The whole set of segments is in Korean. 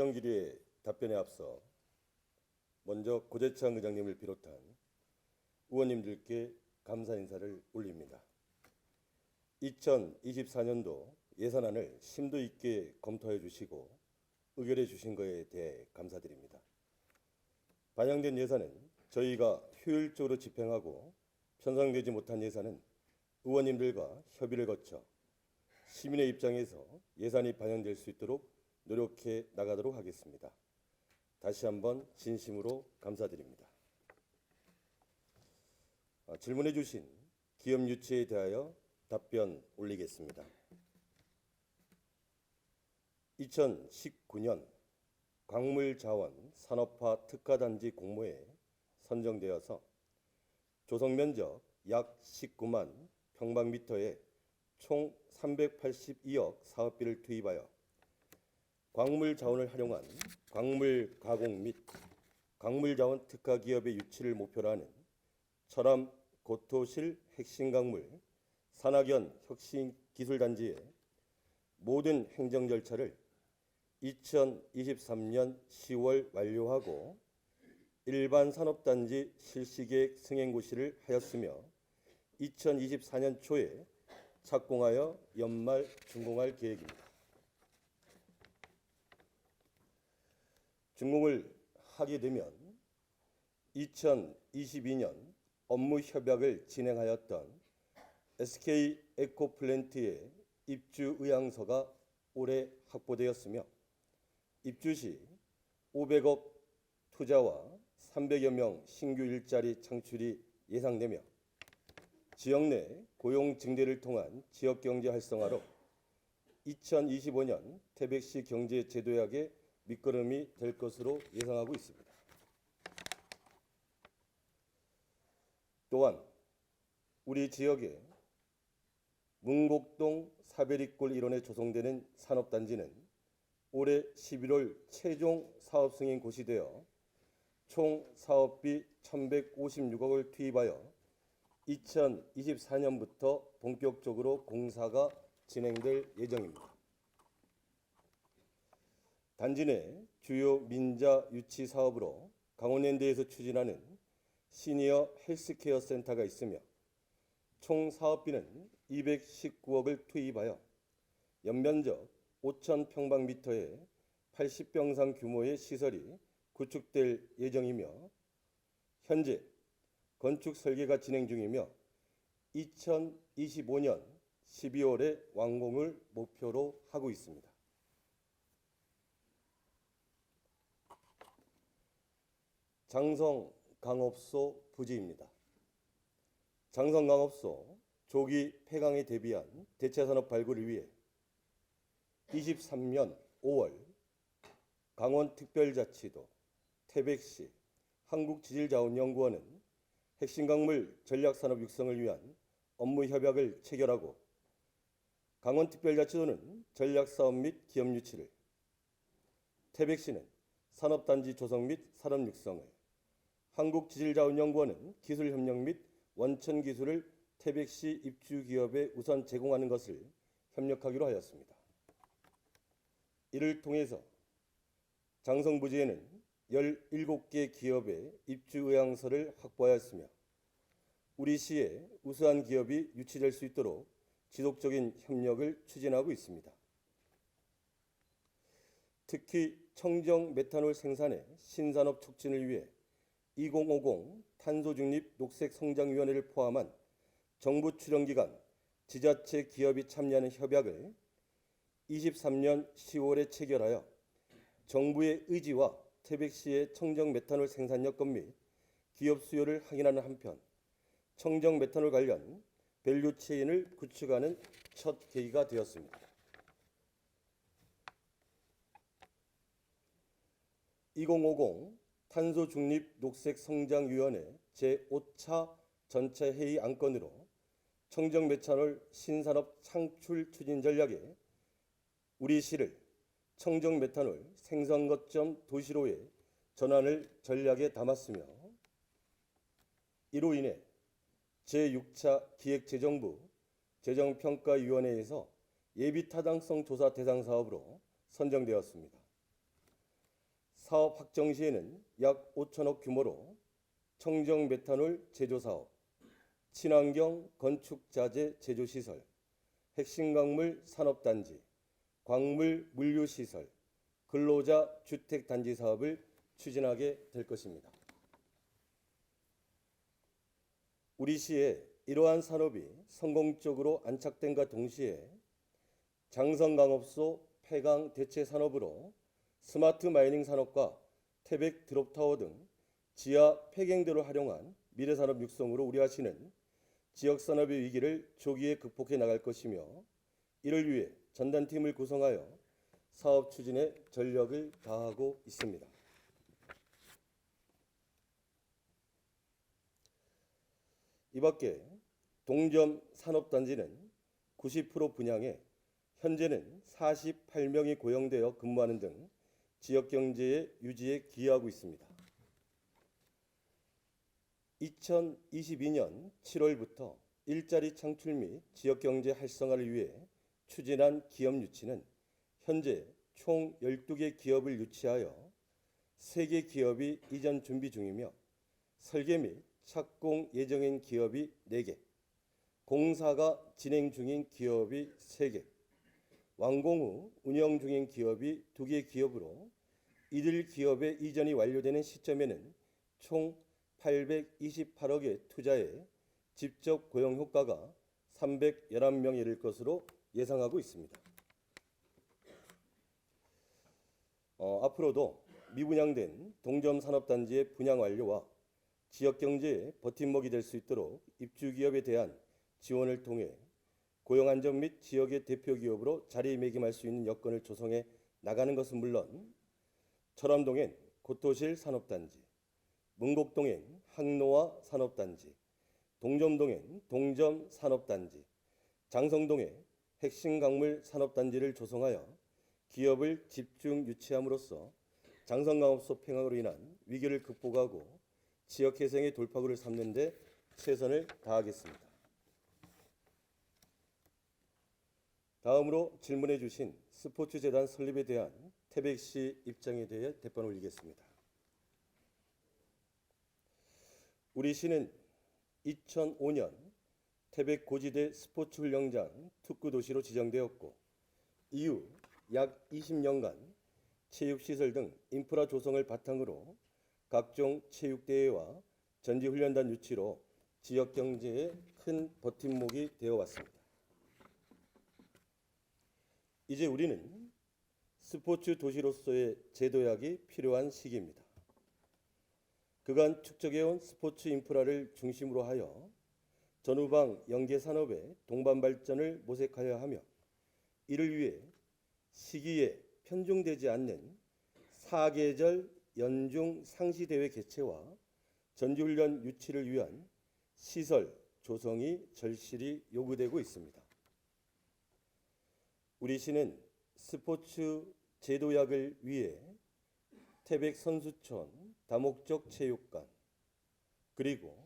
시정 질의의 답변에 앞서 먼저 고재창 의장님을 비롯한 의원님들께 감사 인사를 올립니다. 2024년도 예산안을 심도 있게 검토해 주시고 의결해 주신 것에 대해 감사드립니다. 반영된 예산은 저희가 효율적으로 집행하고 편성되지 못한 예산은 의원님들과 협의를 거쳐 시민의 입장에서 예산이 반영될 수 있도록 노력해 나가도록 하겠습니다. 다시 한번 진심으로 감사드립니다. 질문해 주신 기업 유치에 대하여 답변 올리겠습니다. 2019년 광물자원 산업화 특화단지 공모에 선정되어서 조성면적 약 19만 평방미터에 총 382억 사업비를 투입하여 광물자원을 활용한 광물 가공 및 광물자원 특화 기업의 유치를 목표로 하는 철암 고토실 핵심광물 산학연 혁신기술단지의 모든 행정 절차를 2023년 10월 완료하고 일반 산업단지 실시계획 승인고시를 하였으며 2024년 초에 착공하여 연말 준공할 계획입니다. 준공을 하게 되면 2022년 업무 협약을 진행하였던 SK 에코플랜트의 입주 의향서가 올해 확보되었으며 입주 시 500억 투자와 300여 명 신규 일자리 창출이 예상되며 지역 내 고용 증대를 통한 지역경제 활성화로 2025년 태백시 경제제도약의 밑거름이 될 것으로 예상하고 있습니다. 또한 우리 지역에 문곡동 사베리골 일원에 조성되는 산업단지는 올해 11월 최종 사업 승인 고시되어 총 사업비 1,156억을 투입하여 2024년부터 본격적으로 공사가 진행될 예정입니다. 단지 내 주요 민자 유치 사업으로 강원랜드에서 추진하는 시니어 헬스케어 센터가 있으며 총 사업비는 219억을 투입하여 연면적 5,000평방미터의 80병상 규모의 시설이 구축될 예정이며 현재 건축 설계가 진행 중이며 2025년 12월에 완공을 목표로 하고 있습니다. 장성강업소 부지입니다. 장성강업소 조기 폐강에 대비한 대체산업 발굴을 위해 23년 5월 강원특별자치도, 태백시, 한국지질자원연구원은 핵심광물 전략산업 육성을 위한 업무 협약을 체결하고 강원특별자치도는 전략사업 및 기업 유치를, 태백시는 산업단지 조성 및 산업 육성을, 한국지질자원연구원은 기술협력 및 원천기술을 태백시 입주기업에 우선 제공하는 것을 협력하기로 하였습니다. 이를 통해서 장성부지에는 17개 기업의 입주 의향서를 확보하였으며 우리 시에 우수한 기업이 유치될 수 있도록 지속적인 협력을 추진하고 있습니다. 특히 청정 메탄올 생산의 신산업 촉진을 위해 2050 탄소중립 녹색성장위원회를 포함한 정부 출연기관, 지자체 기업이 참여하는 협약을 23년 10월에 체결하여 정부의 의지와 태백시의 청정 메탄올 생산 여건 및 기업 수요를 확인하는 한편 청정 메탄올 관련 밸류체인을 구축하는 첫 계기가 되었습니다. 2050 탄소중립 녹색성장위원회 제5차 전체 회의 안건으로 청정 메탄올 신산업 창출 추진 전략에 우리 시를 청정 메탄올 생산 거점 도시로의 전환을 전략에 담았으며 이로 인해 제6차 기획재정부 재정평가위원회에서 예비타당성 조사 대상 사업으로 선정되었습니다. 사업 확정 시에는 약 5천억 규모로 청정 메탄올 제조 사업, 친환경 건축 자재 제조 시설, 핵심 광물 산업단지, 광물 물류 시설, 근로자 주택 단지 사업을 추진하게 될 것입니다. 우리 시에 이러한 산업이 성공적으로 안착된과 동시에 장성강업소 폐강 대체 산업으로 스마트 마이닝 산업과 태백 드롭타워 등 지하 폐경대를 활용한 미래산업 육성으로 우려하시는 지역산업의 위기를 조기에 극복해 나갈 것이며, 이를 위해 전단팀을 구성하여 사업 추진에 전력을 다하고 있습니다. 이 밖에 동점 산업단지는 90% 분양에 현재는 48명이 고용되어 근무하는 등 지역경제의 유지에 기여하고 있습니다. 2022년 7월부터 일자리 창출 및 지역경제 활성화를 위해 추진한 기업 유치는 현재 총 12개 기업을 유치하여 3개 기업이 이전 준비 중이며, 설계 및 착공 예정인 기업이 4개, 공사가 진행 중인 기업이 3개, 완공 후 운영 중인 기업이 2개 기업으로 이들 기업의 이전이 완료되는 시점에는 총 828억의 투자에 직접 고용 효과가 311명에 이를 것으로 예상하고 있습니다. 앞으로도 미분양된 동점 산업단지의 분양 완료와 지역경제의 버팀목이 될 수 있도록 입주기업에 대한 지원을 통해 고용안정 및 지역의 대표기업으로 자리매김할 수 있는 여건을 조성해 나가는 것은 물론, 철암동엔 고토실 산업단지, 문곡동엔 항노화 산업단지, 동점동엔 동점 산업단지, 장성동에 핵심 광물 산업단지를 조성하여 기업을 집중 유치함으로써 장성강업소 폐강으로 인한 위기를 극복하고 지역회생의 돌파구를 삼는 데 최선을 다하겠습니다. 다음으로 질문해 주신 스포츠재단 설립에 대한 태백시 입장에 대해 대변 올리겠습니다. 우리 시는 2005년 태백 고지대 스포츠훈련장 특구도시로 지정되었고, 이후 약 20년간 체육시설 등 인프라 조성을 바탕으로 각종 체육대회와 전지훈련단 유치로 지역경제에 큰 버팀목이 되어 왔습니다. 이제 우리는 스포츠 도시로서의 재도약이 필요한 시기입니다. 그간 축적해온 스포츠 인프라를 중심으로 하여 전후방 연계산업의 동반 발전을 모색하여야 하며, 이를 위해 시기에 편중되지 않는 사계절 연중 상시대회 개최와 전지훈련 유치를 위한 시설 조성이 절실히 요구되고 있습니다. 우리 시는 스포츠 재도약을 위해 태백 선수촌 다목적 체육관, 그리고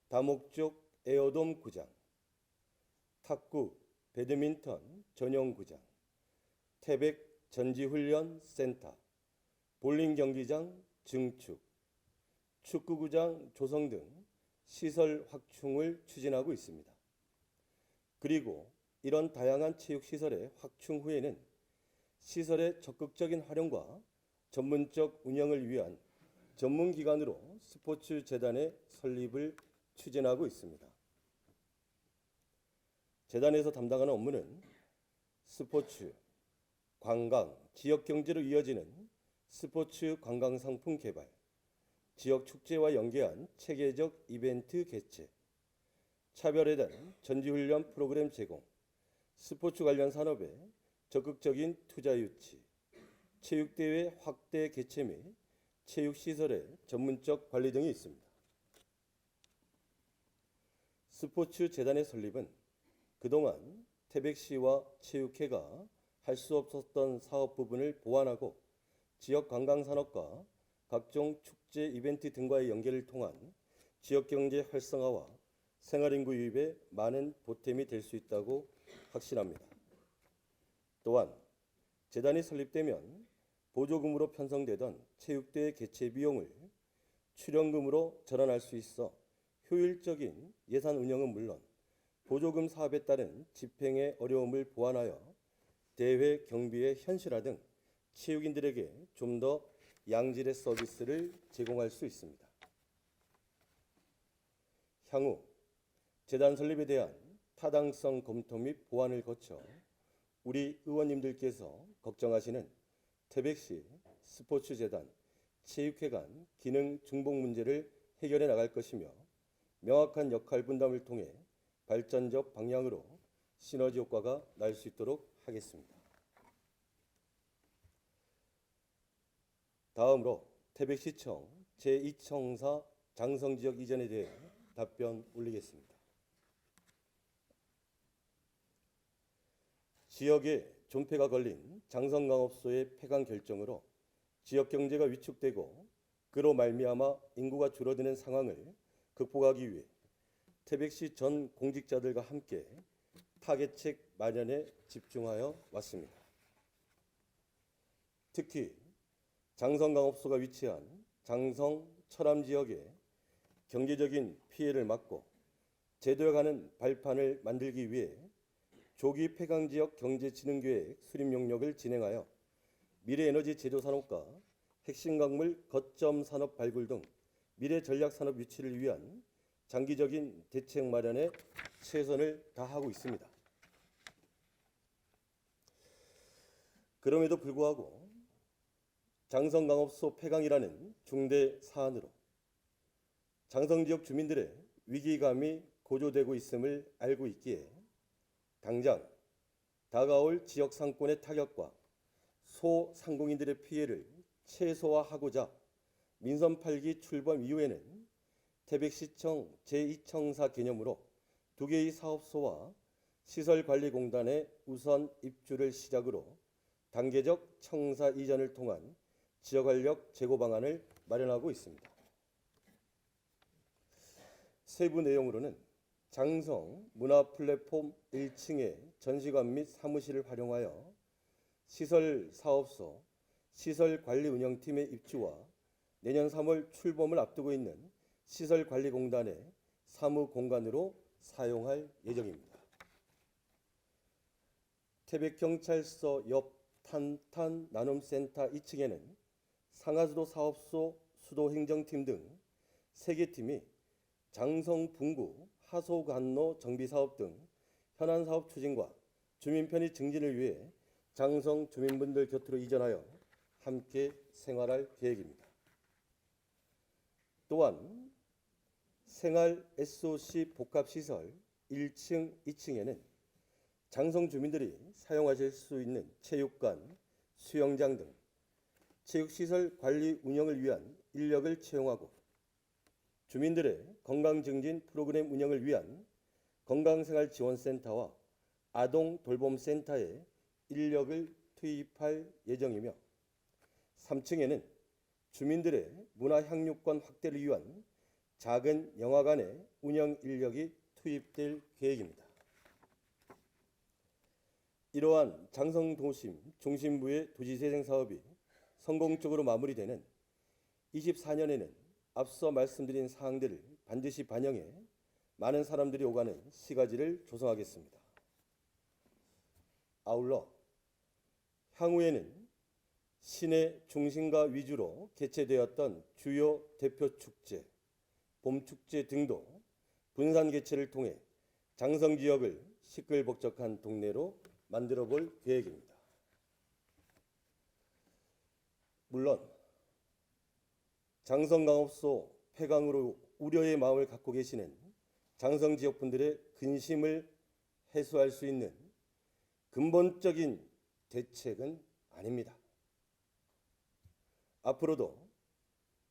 다목적 에어돔 구장, 탁구, 배드민턴 전용 구장, 태백 전지훈련 센터, 볼링 경기장 증축, 축구구장 조성 등 시설 확충을 추진하고 있습니다. 그리고 이런 다양한 체육시설의 확충 후에는 시설의 적극적인 활용과 전문적 운영을 위한 전문기관으로 스포츠재단의 설립을 추진하고 있습니다. 재단에서 담당하는 업무는 스포츠, 관광, 지역경제로 이어지는 스포츠 관광상품 개발, 지역 축제와 연계한 체계적 이벤트 개최, 차별에 대한 전지훈련 프로그램 제공, 스포츠 관련 산업에 적극적인 투자 유치, 체육대회 확대 개최 및 체육시설의 전문적 관리 등이 있습니다. 스포츠 재단의 설립은 그동안 태백시와 체육회가 할 수 없었던 사업 부분을 보완하고 지역 관광산업과 각종 축제 이벤트 등과의 연계를 통한 지역경제 활성화와 생활인구 유입에 많은 보탬이 될 수 있다고 확신합니다. 또한 재단이 설립되면 보조금으로 편성되던 체육대회 개최 비용을 출연금으로 전환할 수 있어 효율적인 예산 운영은 물론 보조금 사업에 따른 집행의 어려움을 보완하여 대회 경비의 현실화 등 체육인들에게 좀 더 양질의 서비스를 제공할 수 있습니다. 향후 재단 설립에 대한 타당성 검토 및 보완을 거쳐 우리 의원님들께서 걱정하시는 태백시 스포츠재단 체육회관 기능 중복 문제를 해결해 나갈 것이며 명확한 역할 분담을 통해 발전적 방향으로 시너지 효과가 날 수 있도록 하겠습니다. 다음으로 태백시청 제2청사 장성지역 이전에 대해 답변 올리겠습니다. 지역에 존폐가 걸린 장성강업소의 폐강 결정으로 지역 경제가 위축되고 그로 말미암아 인구가 줄어드는 상황을 극복하기 위해 태백시 전 공직자들과 함께 타개책 마련에 집중하여 왔습니다. 특히 장성강업소가 위치한 장성 철암 지역의 경제적인 피해를 막고 제도에 관한 발판을 만들기 위해 조기 폐강지역 경제진흥계획 수립 용역을 진행하여 미래에너지 제조산업과 핵심광물 거점 산업 발굴 등 미래 전략산업 유치를 위한 장기적인 대책 마련에 최선을 다하고 있습니다. 그럼에도 불구하고 장성강업소 폐강이라는 중대 사안으로 장성지역 주민들의 위기감이 고조되고 있음을 알고 있기에 당장 다가올 지역 상권의 타격과 소상공인들의 피해를 최소화하고자 민선 8기 출범 이후에는 태백시청 제2청사 개념으로 2개의 사업소와 시설관리공단의 우선 입주를 시작으로 단계적 청사 이전을 통한 지역활력 제고 방안을 마련하고 있습니다. 세부 내용으로는 장성 문화 플랫폼 1층의 전시관 및 사무실을 활용하여 시설 사업소, 시설 관리 운영팀의 입주와 내년 3월 출범을 앞두고 있는 시설관리공단의 사무공간으로 사용할 예정입니다. 태백경찰서 옆 탄탄 나눔센터 2층에는 상하수도 사업소 수도행정팀 등 3개 팀이 장성 분구 하소관로 정비사업 등 현안 사업 추진과 주민 편의 증진을 위해 장성 주민분들 곁으로 이전하여 함께 생활할 계획입니다. 또한 생활 SOC 복합시설 1층, 2층에는 장성 주민들이 사용하실 수 있는 체육관, 수영장 등 체육시설 관리 운영을 위한 인력을 채용하고 주민들의 건강증진 프로그램 운영을 위한 건강생활지원센터와 아동돌봄센터에 인력을 투입할 예정이며 3층에는 주민들의 문화향유권 확대를 위한 작은 영화관의 운영 인력이 투입될 계획입니다. 이러한 장성도심 중심부의 도시재생 사업이 성공적으로 마무리되는 24년에는 앞서 말씀드린 사항들을 반드시 반영해 많은 사람들이 오가는 시가지를 조성하겠습니다. 아울러 향후에는 시내 중심가 위주로 개최되었던 주요 대표 축제, 봄축제 등도 분산 개최를 통해 장성 지역을 시끌벅적한 동네로 만들어 볼 계획입니다. 물론 장성강업소 폐강으로 우려의 마음을 갖고 계시는 장성 지역 분들의 근심을 해소할 수 있는 근본적인 대책은 아닙니다. 앞으로도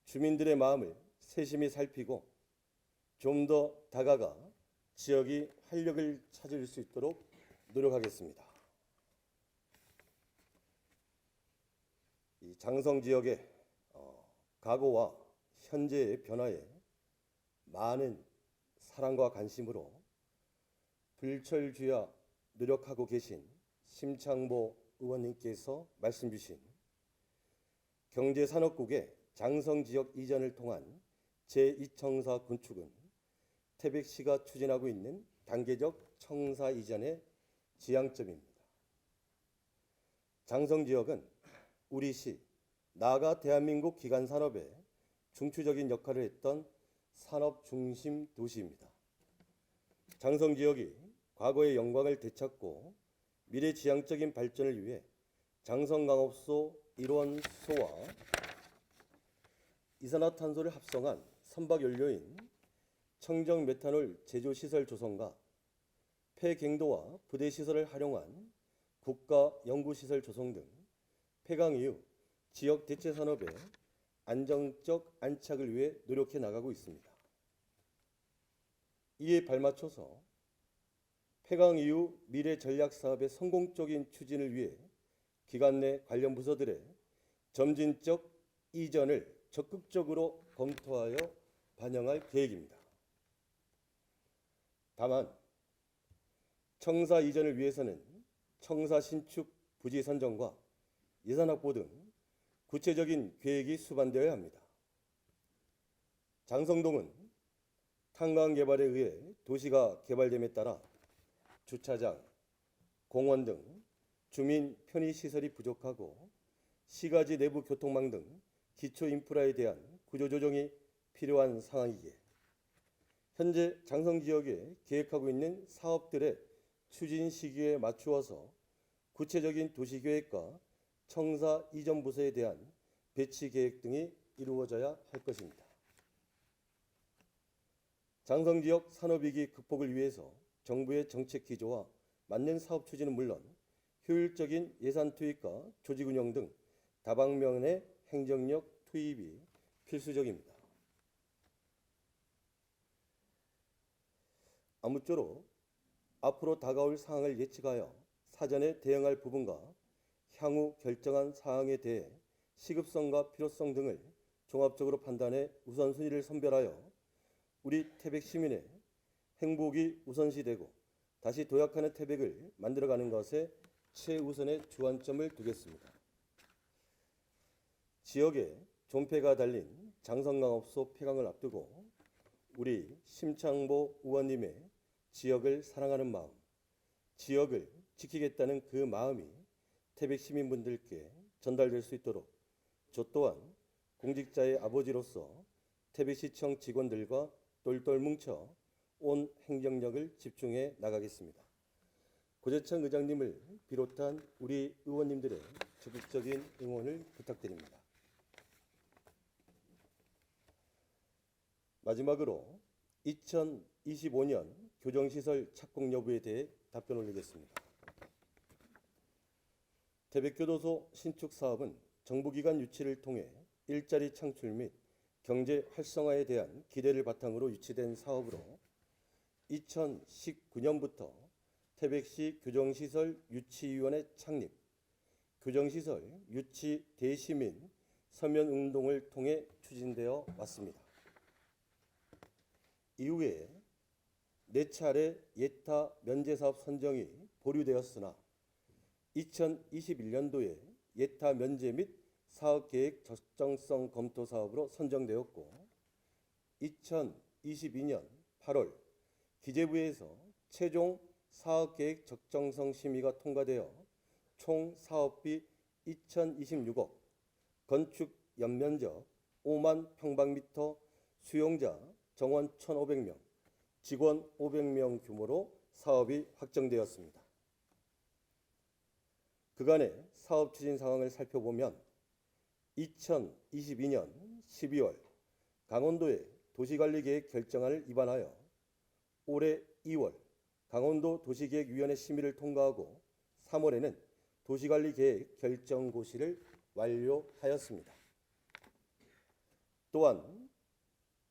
주민들의 마음을 세심히 살피고 좀 더 다가가 지역이 활력을 찾을 수 있도록 노력하겠습니다. 이 장성 지역의 과거와 현재의 변화에 많은 사랑과 관심으로 불철주야 노력하고 계신 심창보 의원님께서 말씀 주신 경제산업국의 장성지역 이전을 통한 제2청사 건축은 태백시가 추진하고 있는 단계적 청사 이전의 지향점입니다. 장성지역은 우리 시, 나아가 대한민국 기간산업에 중추적인 역할을 했던 산업 중심 도시입니다. 장성지역이 과거의 영광을 되찾고 미래 지향적인 발전을 위해 장성광업소 일원소와 이산화탄소를 합성한 선박연료인 청정메탄올 제조시설 조성과 폐갱도와 부대시설을 활용한 국가연구시설 조성 등 폐강 이후 지역 대체산업의 안정적 안착을 위해 노력해 나가고 있습니다. 이에 발맞춰서 폐강 이후 미래 전략 사업의 성공적인 추진을 위해 기관 내 관련 부서들의 점진적 이전을 적극적으로 검토하여 반영할 계획입니다. 다만 청사 이전을 위해서는 청사 신축 부지 선정과 예산 확보 등 구체적인 계획이 수반되어야 합니다. 장성동은 탄광 개발에 의해 도시가 개발됨에 따라 주차장, 공원 등 주민 편의시설이 부족하고 시가지 내부 교통망 등 기초 인프라에 대한 구조조정이 필요한 상황이기에 현재 장성지역에 계획하고 있는 사업들의 추진 시기에 맞추어서 구체적인 도시계획과 청사 이전 부서에 대한 배치 계획 등이 이루어져야 할 것입니다. 장성지역 산업위기 극복을 위해서 정부의 정책 기조와 맞는 사업 추진은 물론 효율적인 예산 투입과 조직 운영 등 다방면의 행정력 투입이 필수적입니다. 아무쪼록 앞으로 다가올 상황을 예측하여 사전에 대응할 부분과 향후 결정한 사항에 대해 시급성과 필요성 등을 종합적으로 판단해 우선순위를 선별하여 우리 태백 시민의 행복이 우선시되고 다시 도약하는 태백을 만들어가는 것에 최우선의 주안점을 두겠습니다. 지역에 존폐가 달린 장성광업소 폐강을 앞두고 우리 심창보 의원님의 지역을 사랑하는 마음, 지역을 지키겠다는 그 마음이 태백 시민분들께 전달될 수 있도록 저 또한 공직자의 아버지로서 태백시청 직원들과 똘똘 뭉쳐 온 행정력을 집중해 나가겠습니다. 고재창 의장님을 비롯한 우리 의원님들의 적극적인 응원을 부탁드립니다. 마지막으로 2025년 교정시설 착공 여부에 대해 답변 올리겠습니다. 태백교도소 신축 사업은 정부기관 유치를 통해 일자리 창출 및 경제 활성화에 대한 기대를 바탕으로 유치된 사업으로 2019년부터 태백시 교정시설 유치위원회 창립, 교정시설 유치 대시민 서면운동을 통해 추진되어 왔습니다. 이후에 4차례 예타 면제사업 선정이 보류되었으나 2021년도에 예타 면제 및 사업계획 적정성 검토 사업으로 선정되었고 2022년 8월 기재부에서 최종 사업계획 적정성 심의가 통과되어 총 사업비 2026억, 건축 연면적 5만 평방미터, 수용자 정원 1,500명, 직원 500명 규모로 사업이 확정되었습니다. 그간의 사업 추진 상황을 살펴보면 2022년 12월 강원도의 도시관리계획 결정안을 입안하여 올해 2월 강원도 도시계획위원회 심의를 통과하고 3월에는 도시관리계획 결정고시를 완료하였습니다. 또한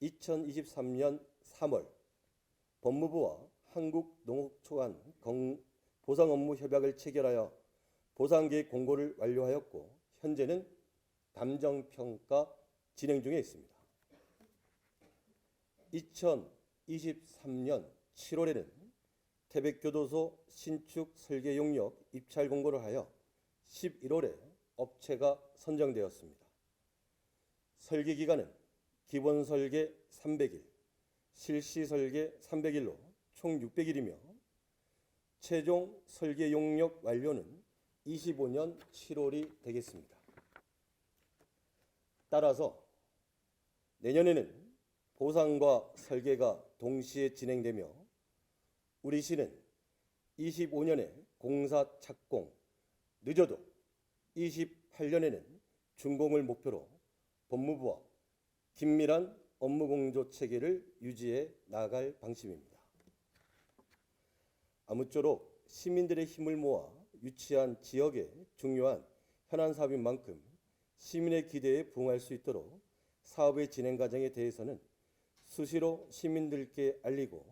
2023년 3월 법무부와 한국농업초 간 보상업무 협약을 체결하여 보상계획 공고를 완료하였고 현재는 감정평가 진행 중에 있습니다. 2023년 7월에는 태백교도소 신축 설계 용역 입찰 공고를 하여 11월에 업체가 선정되었습니다. 설계 기간은 기본 설계 300일, 실시 설계 300일로 총 600일이며 최종 설계 용역 완료는 25년 7월이 되겠습니다. 따라서 내년에는 보상과 설계가 동시에 진행되며 우리 시는 25년에 공사 착공, 늦어도 28년에는 준공을 목표로 법무부와 긴밀한 업무 공조 체계를 유지해 나갈 방침입니다. 아무쪼록 시민들의 힘을 모아 유치한 지역의 중요한 현안 사업인 만큼 시민의 기대에 부응할 수 있도록 사업의 진행 과정에 대해서는 수시로 시민들께 알리고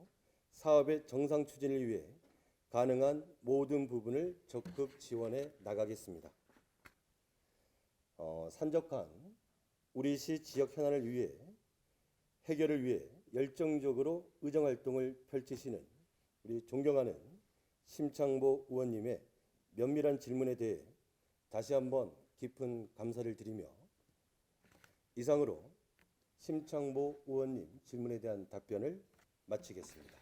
사업의 정상 추진을 위해 가능한 모든 부분을 적극 지원해 나가겠습니다. 산적한 우리 시 지역 현안을 위해 해결을 위해 열정적으로 의정활동을 펼치시는 우리 존경하는 심창보 의원님의 면밀한 질문에 대해 다시 한번 깊은 감사를 드리며 이상으로 심창보 의원님 질문에 대한 답변을 마치겠습니다.